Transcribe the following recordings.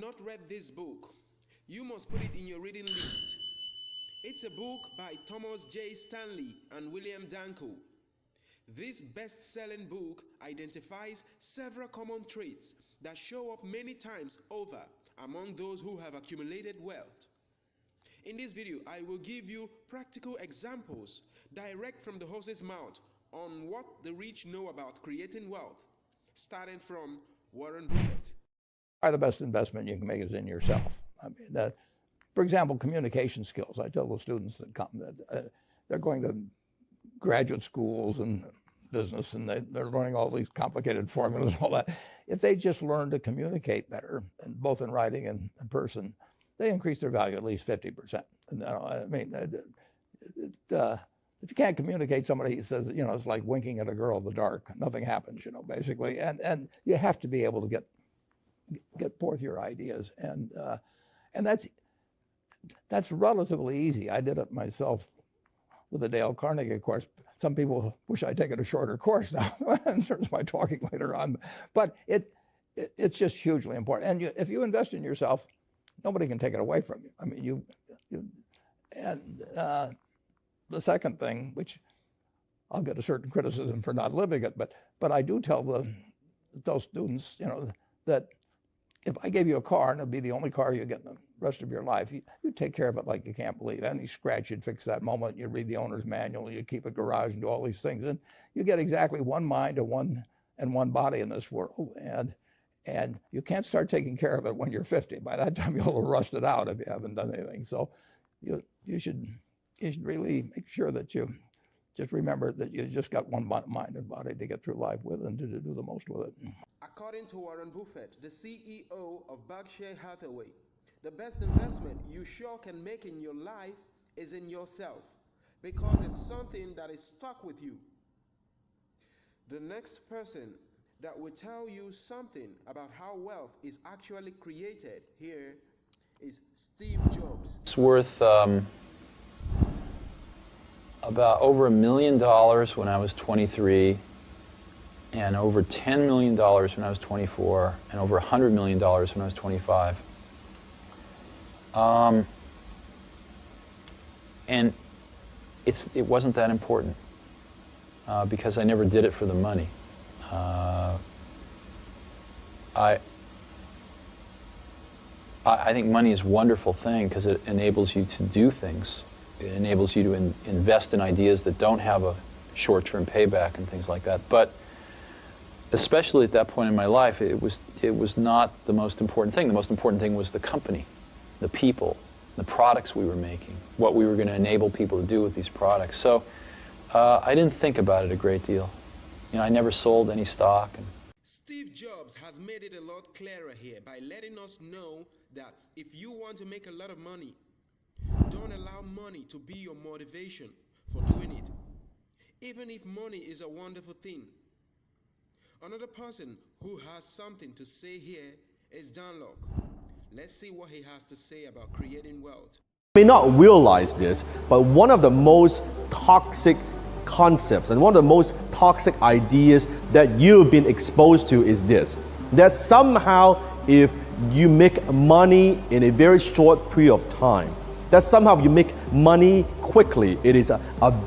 not read this book, you must put it in your reading list. It's a book by Thomas J. Stanley and William Danko. This best-selling book identifies several common traits that show up many times over among those who have accumulated wealth. In this video, I will give you practical examples direct from the horse's mouth on what the rich know about creating wealth, starting from Warren Buffett. The best investment you can make is in yourself. I mean, for example, communication skills. I tell the students that come that they're going to graduate schools and business, and they're learning all these complicated formulas and all that. If they just learn to communicate better, and both in writing and in person, they increase their value at least 50%. And, I mean, if you can't communicate, somebody says, you know, it's like winking at a girl in the dark. Nothing happens, you know, basically. And you have to be able to get forth your ideas, and that's relatively easy. I did it myself with the Dale Carnegie course. Some people wish I'd taken a shorter course now in terms of my talking later on, but it's just hugely important. And if you invest in yourself, nobody can take it away from you. I mean, the second thing, which I'll get a certain criticism for not living it, but I do tell those students, you know, that if I gave you a car and it'd be the only car you get in the rest of your life, you'd take care of it like you can't believe. Any scratch, you'd fix that moment. You'd read the owner's manual. You'd keep a garage and do all these things. And you get exactly one mind and one body in this world. And you can't start taking care of it when you're 50. By that time, you'll have rusted out if you haven't done anything. So you should really make sure that you just remember that you just got one mind and body to get through life with and to do the most with it. According to Warren Buffett, the CEO of Berkshire Hathaway, the best investment you sure can make in your life is in yourself, because it's something that is stuck with you. The next person that will tell you something about how wealth is actually created here is Steve Jobs. It's worth about over $1 million when I was 23, and over $10 million when I was 24, and over $100 million when I was 25. And it wasn't that important because I never did it for the money. I think money is a wonderful thing because it enables you to do things. It enables you to invest in ideas that don't have a short-term payback and things like that. But especially at that point in my life, it was not the most important thing. The most important thing was the company, the people, the products we were making, what we were going to enable people to do with these products. So I didn't think about it a great deal. You know, I never sold any stock. Steve Jobs has made it a lot clearer here by letting us know that if you want to make a lot of money, don't allow money to be your motivation for doing it, even if money is a wonderful thing. Another person who has something to say here is Danlok. Let's see what he has to say about creating wealth. You may not realize this, but one of the most toxic concepts and one of the most toxic ideas that you've been exposed to is this: that somehow if you make money in a very short period of time, that somehow if you make money quickly, it is a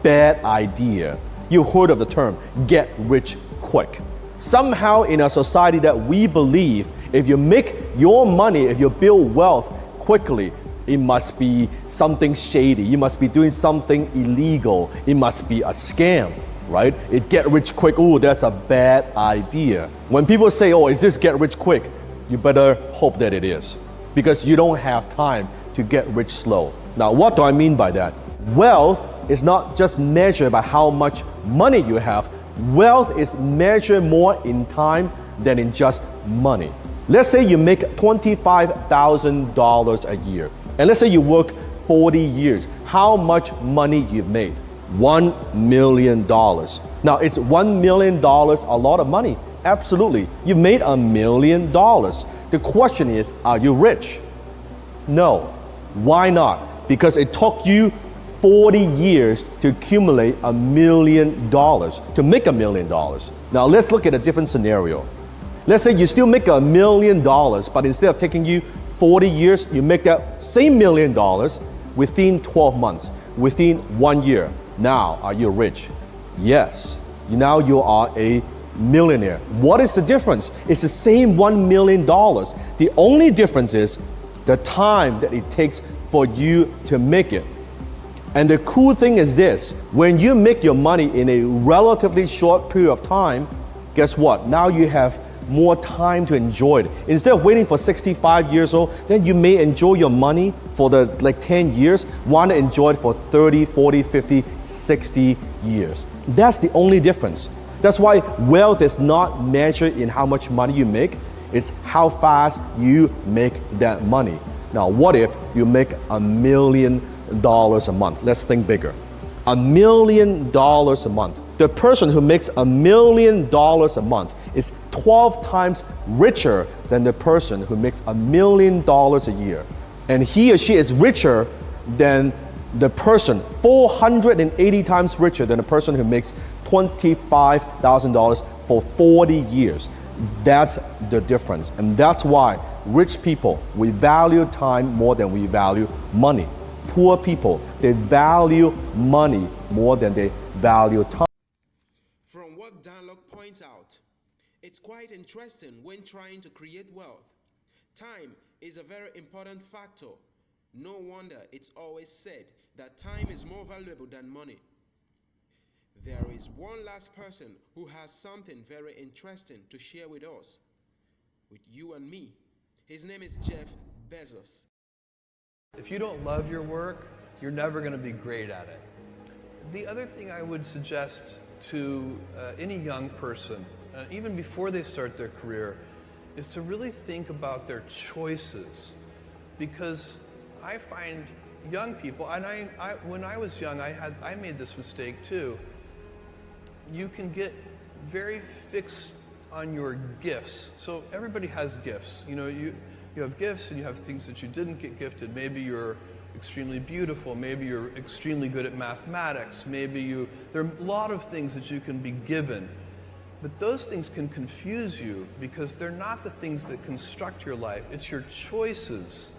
bad idea. You've heard of the term get rich quick. Somehow in a society that we believe if you make your money, if you build wealth quickly, it must be something shady. You must be doing something illegal. It must be a scam, right? It get rich quick, oh, that's a bad idea. When people say, oh, is this get rich quick? You better hope that it is, because you don't have time to get rich slow. Now, what do I mean by that? Wealth is not just measured by how much money you have. Wealth is measured more in time than in just money. Let's say you make $25,000 a year, and let's say you work 40 years. How much money you've made? $1 million. Now, it's $1 million a lot of money? Absolutely. You've made $1 million. The question is, are you rich? No. Why not? Because it took you 40 years to accumulate $1 million, to make $1 million. Now let's look at a different scenario. Let's say you still make $1 million, but instead of taking you 40 years, you make that same $1 million within 12 months, within 1 year. Now, are you rich? Yes. Now you are a millionaire. What is the difference? It's the same $1 million. The only difference is the time that it takes for you to make it. And the cool thing is this, when you make your money in a relatively short period of time, guess what? Now you have more time to enjoy it. Instead of waiting for 65 years old, then you may enjoy your money for the 10 years, want to enjoy it for 30, 40, 50, 60 years. That's the only difference. That's why wealth is not measured in how much money you make, it's how fast you make that money. Now, what if you make $1 million a month? Let's think bigger. $1 million a month. The person who makes $1 million a month is 12 times richer than the person who makes $1 million a year. And he or she is richer than the person, 480 times richer than the person who makes $25,000 for 40 years. That's the difference. And that's why rich people, we value time more than we value money. Poor people, they value money more than they value time. From what Danlok points out, it's quite interesting when trying to create wealth. Time is a very important factor. No wonder it's always said that time is more valuable than money. There is one last person who has something very interesting to share with us, with you and me. His name is Jeff Bezos. If you don't love your work, you're never going to be great at it. The other thing I would suggest to any young person, even before they start their career, is to really think about their choices. Because I find young people, and when I was young, I made this mistake too. You can get very fixed on your gifts. So everybody has gifts. You know, you have gifts and you have things that you didn't get gifted. Maybe you're extremely beautiful. Maybe you're extremely good at mathematics. There are a lot of things that you can be given. But those things can confuse you because they're not the things that construct your life. It's your choices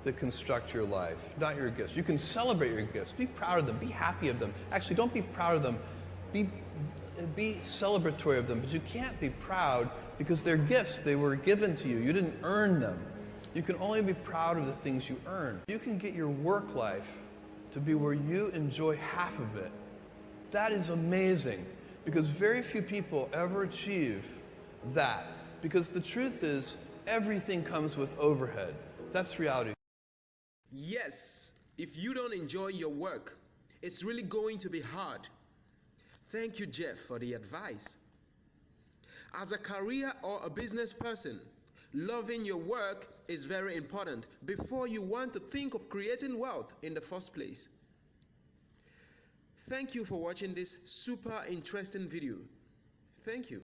that construct your life, not your gifts. You can celebrate your gifts. Be proud of them. Be happy of them. Actually, don't be proud of them. Be celebratory of them, but you can't be proud because they're gifts. They were given to you. You didn't earn them. You can only be proud of the things you earn. You can get your work life to be where you enjoy half of it. That is amazing because very few people ever achieve that. Because the truth is, everything comes with overhead. That's reality. Yes, if you don't enjoy your work, it's really going to be hard. Thank you, Jeff, for the advice. As a career or a business person, loving your work is very important before you want to think of creating wealth in the first place. Thank you for watching this super interesting video. Thank you.